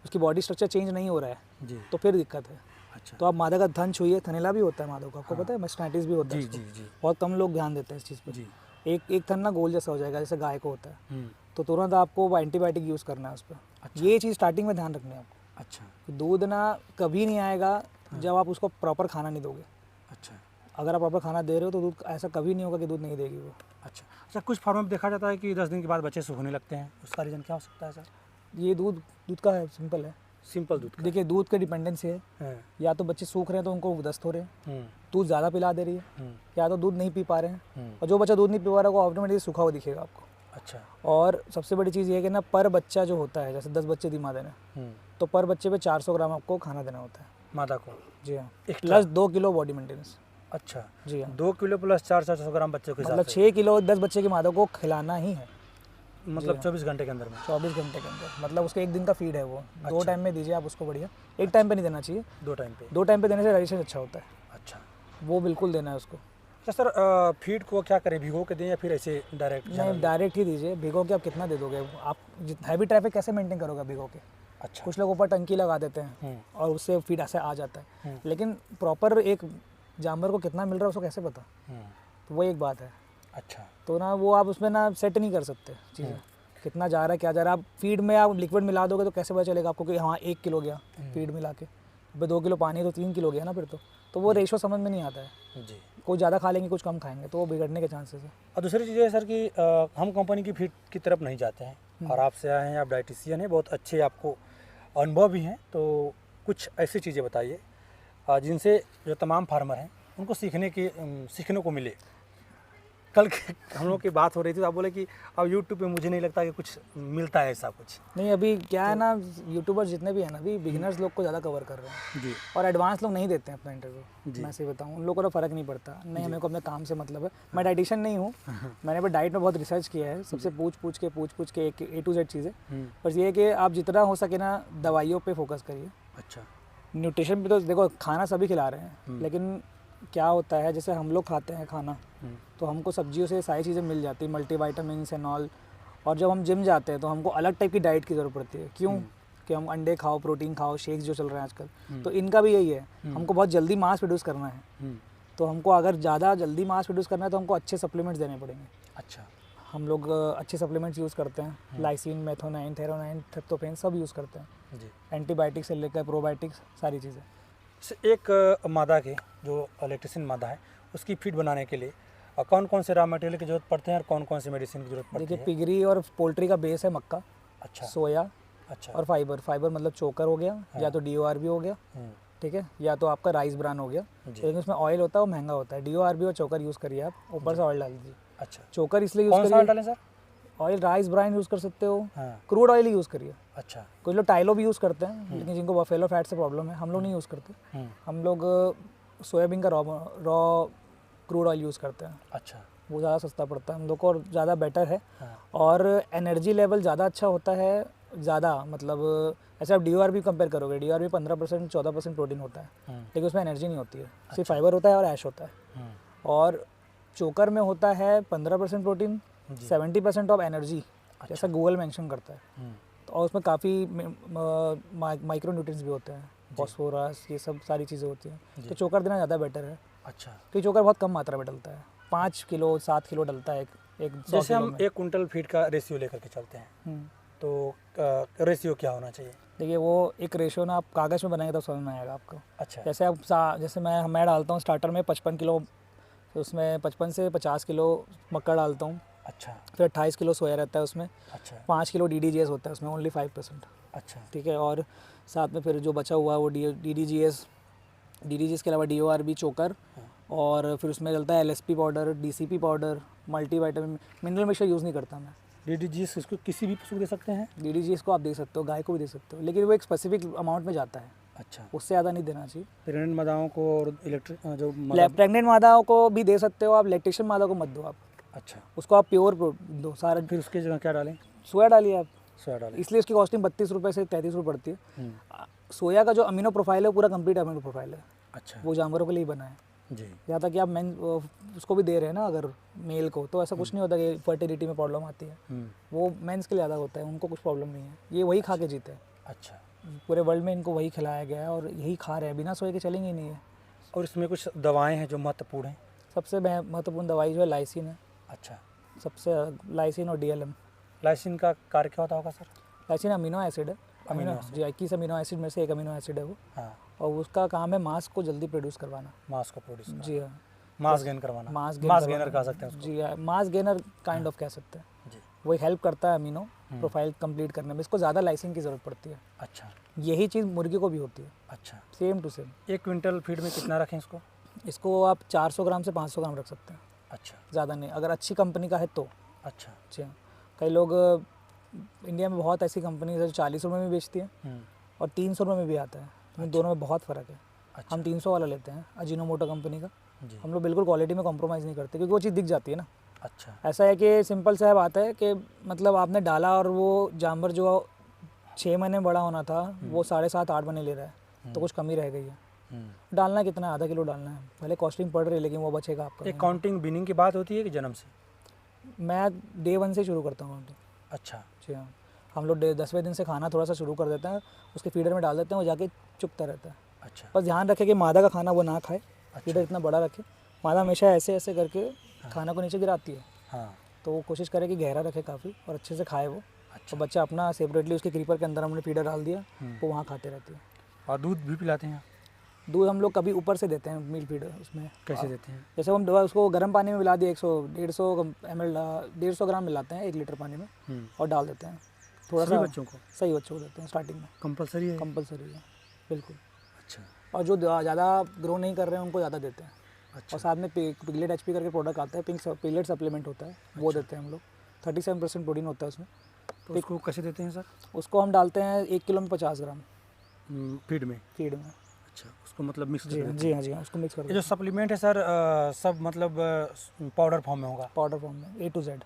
उसकी बॉडी स्ट्रक्चर चेंज नहीं हो रहा है जी। तो फिर दिक्कत है। अच्छा। तो आप मादा का थन छुइए, थनेला भी होता है मादा को, आपको पता है, मैस्टाइटिस भी होता है जी उसको। जी जी बहुत कम लोग ध्यान देते हैं इस चीज़ पे। जी। एक थन ना गोल जैसा हो जाएगा जैसे गाय को होता है, हम्म। तो तुरंत आपको एंटीबायोटिक यूज़ करना है उस पर। अच्छा। ये चीज़ स्टार्टिंग में ध्यान रखनी है आपको। अच्छा। दूध ना कभी नहीं आएगा जब आप उसको प्रॉपर खाना नहीं दोगे। अच्छा। अगर आप प्रॉपर खाना दे रहे हो तो दूध ऐसा कभी नहीं होगा कि दूध नहीं देगी वो। अच्छा। अच्छा, कुछ फार्मों में देखा जाता है कि 10 दिन के बाद बच्चे सूखने लगते हैं, उसका रीज़न क्या हो सकता है सर? ये दूध का है, सिंपल है। सिंपल दूध का? देखिए दूध का डिपेंडेंसी है, हाँ। या तो बच्चे सूख रहे हैं तो उनको दस्त हो रहे हैं, दूध ज़्यादा पिला दे रही है, या तो दूध नहीं पी पा रहे हैं। और जो बच्चा दूध नहीं पी पा रहा है वो ऑटोमेटिकली सूखा हुआ दिखेगा आपको। अच्छा। और सबसे बड़ी चीज़ ये है कि ना पर बच्चा जो होता है, जैसे 10 बच्चे दी माँ देना, तो पर बच्चे पे 400 ग्राम आपको खाना देना होता है मादा को? जी हाँ, Extra? Plus 2 kilo body maintenance. अच्छा। जी हाँ, 2 किलो प्लस 400 ग्राम बच्चों के हिसाब मतलब से? 6 किलो 10 बच्चे की मादा को खिलाना ही है, मतलब 24 घंटे के अंदर में? 24 घंटे के अंदर। मतलब उसके एक दिन का फीड है वो। 2 टाइम में दीजिए आप उसको, बढ़िया। एक टाइम पे नहीं देना चाहिए, 2 टाइम पे? 2 टाइम पे देने से डाइजेशन अच्छा होता है। अच्छा। वो बिल्कुल देना है उसको। अच्छा सर, फीड को क्या करें, भिगो के दें या फिर ऐसे डायरेक्ट? नहीं, डायरेक्ट ही दीजिए। भिगो के आप कितना दे दोगे? आप हैवी ट्रैफिक कैसे मेंटेन करोगे भिगो के? अच्छा। कुछ लोग ऊपर टंकी लगा देते हैं और उससे फीड ऐसे आ जाता है, लेकिन प्रॉपर एक जानवर को कितना मिल रहा है उसको कैसे पता? तो वो एक बात है। अच्छा। तो ना वो आप उसमें ना सेट नहीं कर सकते चीज़ें, कितना जा रहा है क्या जा रहा है। आप फीड में आप लिक्विड मिला दोगे तो कैसे पता चलेगा आपको कि हाँ 1 किलो गया फीड मिला के? 2 किलो पानी तो 3 किलो गया ना फिर तो वो रेशो समझ में नहीं आता है। जी। कुछ ज़्यादा खा लेंगे, कुछ कम खाएंगे, तो वो बिगड़ने के चांसेस है। और दूसरी चीज़ है सर कि हम कंपनी की फीड की तरफ नहीं जाते हैं, और आपसे आए हैं, आप डाइटिशियन हैं, बहुत अच्छे आपको अनुभव भी हैं, तो कुछ ऐसी चीज़ें बताइए जिनसे जो तमाम फार्मर हैं उनको सीखने को मिले। कल हम लोग की बात हो रही थी तो आप बोले कि अब यूट्यूब पे मुझे नहीं लगता कि कुछ मिलता है ऐसा कुछ। नहीं, अभी क्या है ना, यूट्यूबर्स जितने भी हैं ना, अभी बिगिनर्स लोग को ज़्यादा कवर कर रहे हैं जी। और एडवांस लोग नहीं देते हैं अपना इंटरव्यू। मैं सही बताऊँ, उन लोगों को फ़र्क नहीं पड़ता। नहीं, हमें को अपने काम से मतलब है। मैं डाइटिशियन नहीं हूँ, मैंने भी डाइट में बहुत रिसर्च किया है, सबसे पूछ पूछ के A to Z चीज़ें। बस ये है कि आप जितना हो सके ना दवाइयों पर फोकस करिए। अच्छा। न्यूट्रिशन भी तो देखो, खाना सभी खिला रहे हैं, लेकिन क्या होता है, जैसे हम लोग खाते हैं खाना तो हमको सब्जियों से सारी चीज़ें मिल जाती है, मल्टीविटामिन्स एंड ऑल। और जब हम जिम जाते हैं तो हमको अलग टाइप की डाइट की ज़रूरत पड़ती है। क्यों? कि हम अंडे खाओ, प्रोटीन खाओ, शेक्स जो चल रहे हैं आजकल, तो इनका भी यही है, हमको बहुत जल्दी मास प्रोड्यूस करना है। तो हमको अगर ज़्यादा जल्दी मास प्रोड्यूस करना है तो हमको अच्छे सप्लीमेंट्स देने पड़ेंगे। अच्छा। हम लोग अच्छे सप्लीमेंट्स यूज़ करते हैं, लाइसिन, मेथोनाइन, थेरोनाइन, ट्रिप्टोफेन सब यूज़ करते हैं जी। एंटीबायोटिक्स से लेकर प्रोबायोटिक्स, सारी चीज़ें। एक मादा के जो इलेक्ट्रिशियन मादा है उसकी फीड बनाने के लिए कौन कौन से रॉ मटेरियल की जरूरत पड़ते हैं और कौन कौन से मेडिसिन की जरूरत पड़ती देखिए है? पिगरी और पोल्ट्री का बेस है मक्का, अच्छा। सोया अच्छा। और फाइबर मतलब चोकर हो गया, या तो DOR भी हो गया, ठीक है, या तो आपका राइस ब्रान हो गया, लेकिन उसमें ऑयल होता है वो महंगा होता है। DORB और चोकर यूज़ करिए आप, ऊपर से ऑयल डाल दीजिए। अच्छा, चोकर इसलिए कौन यूज़ सा ऑयल करिए, डालें sir? Oil rice bran use कर सकते हो, हाँ, क्रूड ऑयल ही यूज़ करिए। अच्छा, कुछ लोग टाइलो भी यूज़ करते हैं, लेकिन जिनको बफेलो फैट से प्रॉब्लम है, हम लोग नहीं यूज़ करते। हम लोग सोयाबीन का रॉ क्रूड ऑयल यूज़ करते हैं, अच्छा, वो ज़्यादा सस्ता पड़ता है हम लोग को और ज़्यादा बेटर है। हाँ, और एनर्जी लेवल ज़्यादा अच्छा होता है, ज़्यादा मतलब ऐसे आप DORB कंपेयर करोगे, DORB 15% 14% प्रोटीन होता है, लेकिन उसमें एनर्जी नहीं होती है, सिर्फ फाइबर होता है और ऐश होता है। और चोकर में होता है 15% प्रोटीन, 70% ऑफ एनर्जी, जैसा गूगल मेंशन करता है। तो और उसमें काफ़ी माइक्रो न्यूट्रिएंट्स भी होते हैं, फॉस्फोरस, ये सब सारी चीज़ें होती हैं। तो चोकर देना ज़्यादा बेटर है, अच्छा। क्योंकि चोकर बहुत कम मात्रा में डलता है, 5 किलो 7 किलो डलता है एक 100 जैसे किलो हम में। 1 कुंटल फीड का रेशियो लेकर के चलते हैं, तो रेशियो क्या होना चाहिए? देखिए वो एक रेशो ना आप कागज़ में बनाएंगे तो समझ में आएगा आपको। अच्छा, जैसे आप जैसे मैं डालता हूँ स्टार्टर में 55 किलो, तो उसमें 55 से 50 किलो मक्का डालता हूँ, अच्छा, फिर 28 किलो सोया रहता है उसमें, अच्छा, 5 किलो DDGS होता है उसमें, ओनली 5%, अच्छा, ठीक है। और साथ में फिर जो बचा हुआ है वो DDGS के अलावा DORB चोकर, और फिर उसमें डलता है LSP powder, DCP powder, multivitamin, mineral mixture use नहीं करता मैं। DDGS इसको किसी भी पशु को दे सकते हैं? DDGS को आप दे सकते हो, गाय को भी दे सकते हो, लेकिन वो एक स्पेसिफिक अमाउंट में जाता है, अच्छा, उससे ज़्यादा नहीं देना चाहिए। प्रेग्नेंट मादाओं को और जो प्रेग्नेंट मादाओं को भी दे सकते हो आप, लैक्टेशन मादा को मत दो आप, अच्छा, उसको आप प्योर दो सारा। फिर उसके जगह क्या डालें? सोया डालिए आप, सोया डालें। इसलिए उसकी कॉस्टिंग 32 रुपये से 33 रुपये पड़ती है। सोया का जो अमीनो प्रोफाइल है वो पूरा कंप्लीट अमीनो प्रोफाइल है, अच्छा, वो जानवरों के लिए ही बना है। जी, यहाँ तक कि आप मेन उसको भी दे रहे हैं ना अगर मेल को, तो ऐसा कुछ नहीं होता कि फर्टिलिटी में प्रॉब्लम आती है, वो मेंस के लिए ज़्यादा होता है, उनको कुछ प्रॉब्लम नहीं है, ये वही खा के जीते हैं। अच्छा, पूरे वर्ल्ड में इनको वही खिलाया गया है और यही खा रहे हैं, बिना सोए के चलेंगे ही नहीं है। और इसमें कुछ दवाएं हैं जो महत्वपूर्ण हैं? सबसे महत्वपूर्ण दवाई जो है लाइसिन है, अच्छा, सबसे लाइसिन और DLM। लाइसिन का कार्य क्या होता होगा सर? लाइसिन अमीनो एसिड है, अमीनो जी 21 अमीनो एसिड में से एक अमीनो एसिड है वो, हाँ, और उसका काम है मांस को जल्दी प्रोड्यूस करवाना। मांस को प्रोड्यूस, जी हाँ, मांस गेन करवाना, मांस गेनर कह सकते हैं उसको। जी हाँ, मांस गेनर काइंड ऑफ कह सकते हैं। जी, वो हेल्प करता है अमीनो प्रोफाइल कंप्लीट करने में, इसको ज़्यादा लाइसिन की ज़रूरत पड़ती है। अच्छा, यही चीज़ मुर्गी को भी होती है, अच्छा। Same to same. 1 quintal feed में कितना रखें इसको? इसको आप 400 ग्राम से 500 ग्राम रख सकते हैं, अच्छा, ज़्यादा नहीं, अगर अच्छी कंपनी का है तो। अच्छा, जी हाँ, कई लोग इंडिया में बहुत ऐसी कंपनी है जो 40 रुपये में बेचती है और 300 रुपये में भी आता है, इन दोनों में बहुत फ़र्क है। अच्छा, हम 300 वाला लेते हैं अजीनोमोटो कंपनी का, जी, हम लोग बिल्कुल क्वालिटी में कॉम्प्रोमाइज़ नहीं करते, क्योंकि वो चीज़ दिख जाती है ना। अच्छा, ऐसा है कि सिंपल सा बात है कि मतलब आपने डाला और वो जानवर जो 6 महीने बड़ा होना था वो 7.5-8 महीने ले रहा है, तो कुछ कमी रह गई है। डालना कितना है, आधा किलो डालना है, भले कॉस्टिंग पड़ रही है लेकिन वो बचेगा आपका। एक काउंटिंग बिनिंग की बात होती है कि जन्म से? मैं डे 1 से शुरू करता हूँ। अच्छा, जी हाँ, हम लोग 10वें दिन से खाना थोड़ा सा शुरू कर देते हैं, उसके फीडर में डाल देते हैं, वो जाके चुपता रहता है। अच्छा, बस ध्यान रखें कि मादा का खाना वो ना खाए, फीडर इतना बड़ा रखे, मादा हमेशा ऐसे ऐसे करके खाना को नीचे गिराती है, हाँ, तो वो कोशिश करे कि गहरा रखे काफ़ी और अच्छे से खाए वो। अच्छा, तो बच्चा अपना सेपरेटली उसके क्रीपर के अंदर हमने फीडर डाल दिया, वो वहाँ खाते रहती है। और दूध भी पिलाते हैं? दूध हम लोग कभी ऊपर से देते हैं, मिल्क फीडर उसमें। कैसे देते हैं? जैसे हम दवा उसको गर्म पानी में मिला दिए, 100-150 ml 150 ग्राम मिलाते हैं 1 लीटर पानी में और डाल देते हैं थोड़ा सभी सा। बच्चों को? सही बच्चों को देते हैं स्टार्टिंग में, कंपलसरी है? कंपलसरी है बिल्कुल। अच्छा, और जो ज़्यादा ग्रो नहीं कर रहे हैं उनको ज़्यादा देते हैं। अच्छा, और साथ में पिगलेट HP करके प्रोडक्ट आता है, पिगलेट सप्लीमेंट होता है, वो देते हैं हम लोग, 37% प्रोटीन होता है उसमें। तो उसको कैसे देते हैं सर? उसको हम डालते हैं 1 किलो में 50 ग्राम फीड में? फीड में। अच्छा, उसको मतलब मिक्स कर जी देते हाँ हैं? जी हाँ जी हाँ, उसको मिक्स कर ये देते जो सप्लीमेंट है सर सब मतलब पाउडर फॉर्म में होगा? हैं पाउडर फॉर्म में A to Z।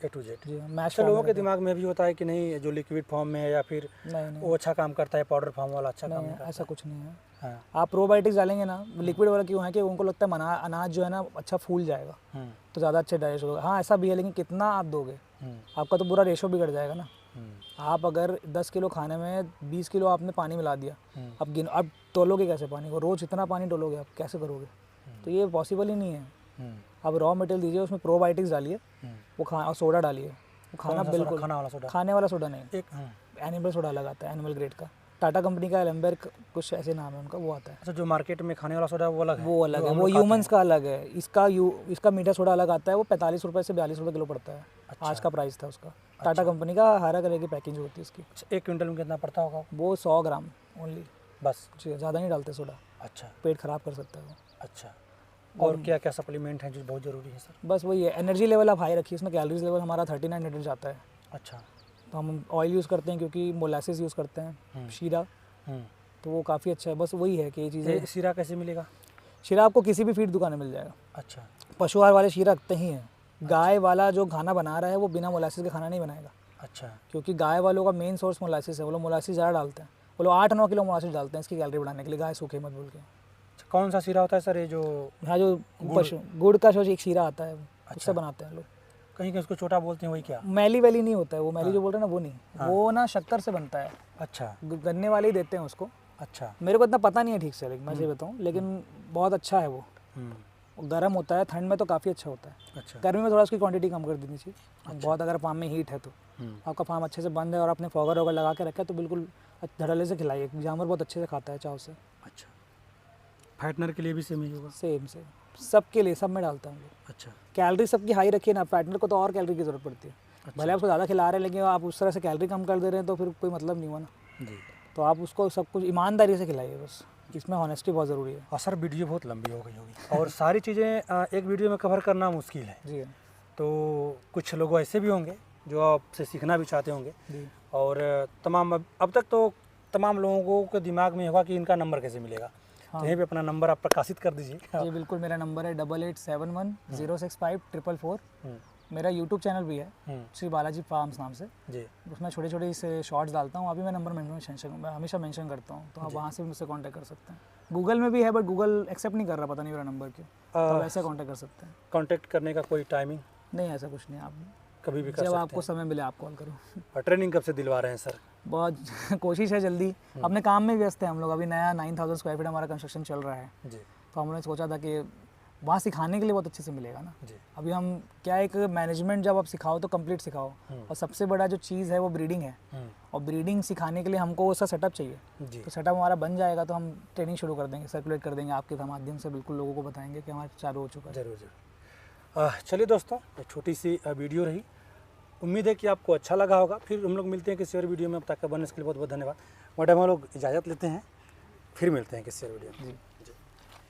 A to Z? जी हाँ, मैश अच्छा, लोगों के दिमाग में भी होता है कि नहीं जो लिक्विड फॉर्म में है या फिर नहीं वो अच्छा काम करता है, पाउडर फॉर्म वाला अच्छा काम नहीं नहीं नहीं, करता ऐसा है। कुछ नहीं है। हाँ, आप प्रोबायोटिक्स डालेंगे ना, लिक्विड वाला क्यों है कि उनको लगता है अनाज जो है ना अच्छा फूल जाएगा, तो ज़्यादा अच्छे डाइजेस्ट होगा। हाँ ऐसा भी है, लेकिन कितना आप दोगे, आपका तो पूरा रेशो बिगड़ जाएगा ना। आप अगर 10 किलो खाने में 20 किलो आपने पानी मिला दिया, अब तोलोगे कैसे पानी को, रोज़ इतना पानी डोलोगे आप, कैसे करोगे? तो ये पॉसिबल ही नहीं है। आप रॉ मटेरियल दीजिए, उसमें प्रोबायोटिक्स डालिए, वो और सोडा डालिए, वो खाना बिल्कुल खाना वाला सोडा? खाने वाला सोडा नहीं, एक एनिमल सोडा लगाता है, एनिमल ग्रेड का, टाटा कंपनी का एलेम्बर्ग कुछ ऐसे नाम है उनका, वो आता है। अच्छा, जो मार्केट में खाने वाला सोडा है वो अलग है? वो अलग है, वो ह्यूमंस का अलग है। इसका मीठा सोडा अलग आता है, वो 45 रुपये से 42 रुपये किलो पड़ता है। आज का प्राइस था उसका। टाटा कंपनी का हरा कलर की पैकिंग होती है इसकी। 1 क्विंटल में कितना पड़ता होगा? वो 100 ग्राम ओनली। बस? जी, ज़्यादा नहीं डालते सोडा, अच्छा पेट ख़राब कर सकता है वो। अच्छा। और क्या क्या सप्लीमेंट हैं जो बहुत ज़रूरी है सर? बस वही है, एनर्जी लेवल आप हाई रखिए, उसमें कैलोरीज लेवल हमारा 3900 जाता है। अच्छा। तो हम ऑयल यूज़ करते हैं क्योंकि मोलासिस यूज़ करते हैं, शीरा, तो वो काफ़ी अच्छा है। बस वही है कि ये ये चीज़ें, शीरा कैसे मिलेगा? शीरा आपको किसी भी फीड दुकान में मिल जाएगा। अच्छा पशु आहार वाले शीरा रखते ही हैं। गाय वाला जो खाना बना रहा है वो बिना मोलासिस का खाना नहीं बनाएगा, अच्छा क्योंकि गाय वालों का मेन सोर्स मोलासिस है। वो लोग मोलासिस ज़्यादा डालते हैं, वो लोग 8-9 किलो मोलासिस डालते हैं इसकी कैलोरी बढ़ाने के लिए, गाय सूखे मत बोल के। अच्छा, कौन सा शीरा होता है सर ये जो हाँ, जो पशु गुड़ का जो एक शीरा आता है उससे बनाते हैं लोग। कहीं के उसको छोटा बोलते हैं, वही क्या? मैली वैली नहीं होता है वो, मैली जो बोल रहे हैं ना वो नहीं, वो ना शक्कर से बनता है, अच्छा गन्ने वाले ही देते हैं उसको। अच्छा। मेरे को इतना पता नहीं है ठीक से, लेकिन मैं सही बताऊँ, लेकिन बहुत अच्छा है वो। गर्म होता है, ठंड में तो काफ़ी अच्छा होता है। अच्छा गर्मी में थोड़ा उसकी क्वांटिटी कम कर देनी चाहिए। बहुत अगर फार्म में हीट है तो आपका फार्म अच्छे से बंद है और आपने फॉगर वगैरह लगा के रखा है तो बिल्कुल धड़ल्ले से खिलाइए, जानवर बहुत अच्छे से खाता है चाव से। अच्छा। फाइटनर के लिए भी सेम ही होगा? सेम सबके लिए, सब में डालता हूँ। अच्छा कैलोरी सबकी हाई रखिए ना, फाइटनर को तो और कैलोरी की ज़रूरत पड़ती है। भले आपको ज़्यादा खिला रहे हैं लेकिन आप उस तरह से कैलोरी कम कर दे रहे हैं तो फिर कोई मतलब नहीं हुआ ना। जी। तो आप उसको सब कुछ ईमानदारी से खिलाइए, बस इसमें ऑनेस्टी बहुत ज़रूरी है। और सर वीडियो बहुत लंबी हो गई होगी और सारी चीज़ें एक वीडियो में कवर करना मुश्किल है, जी तो कुछ लोग ऐसे भी होंगे जो आपसे सीखना भी चाहते होंगे, जी। और तमाम अब तक तो तमाम लोगों के दिमाग में होगा कि इनका नंबर कैसे मिलेगा। हाँ। तो यहीं पे अपना नंबर आप प्रकाशित कर दीजिए। जी बिल्कुल, मेरा नंबर है 8871065444। मेरा यूट्यूब चैनल भी है श्री बालाजी फार्म्स नाम से, जी उसमें छोटे छोटे से शॉर्ट्स डालता हूँ। अभी मैं नंबर मैं हमेशा मेंशन करता हूँ, तो आप वहाँ से भी मुझसे कांटेक्ट कर सकते हैं। गूगल में भी है बट गूगल एक्सेप्ट नहीं कर रहा, पता नहीं मेरा नंबर क्यों, तो वैसे कांटेक्ट कर सकते हैं। कांटेक्ट करने का कोई टाइमिंग? नहीं, ऐसा कुछ नहीं, आप कभी भी कर जब सकते आपको समय मिले आप कॉल करो। हैं। और ट्रेनिंग कब से दिलवा रहे हैं सर? बहुत कोशिश है जल्दी, अपने काम में व्यस्त है हम लोग। अभी नया 9000 स्क्वायर फीट हमारा कंस्ट्रक्शन चल रहा है, जी तो हम लोगों ने सोचा था कि वहाँ सिखाने के लिए बहुत अच्छे से मिलेगा ना। जी। अभी हम क्या, एक मैनेजमेंट जब आप सिखाओ तो कंप्लीट सिखाओ, और सबसे बड़ा जो चीज़ है वो ब्रीडिंग है, और ब्रीडिंग सिखाने के लिए हमको उसका सेटअप चाहिए। जी। तो सेटअप हमारा बन जाएगा तो हम ट्रेनिंग शुरू कर देंगे, सर्कुलेट कर देंगे आपके माध्यम से, बिल्कुल लोगों को बताएंगे कि हमारा चालू हो चुका है। ज़रूर ज़रूर। चलिए दोस्तों, एक छोटी सी वीडियो रही, उम्मीद है कि आपको अच्छा लगा होगा। फिर हम लोग मिलते हैं किसी और वीडियो में। अब तक का बनने के लिए बहुत बहुत धन्यवाद। मैडम हम लोग इजाज़त लेते हैं, फिर मिलते हैं किसी और वीडियो में। जी।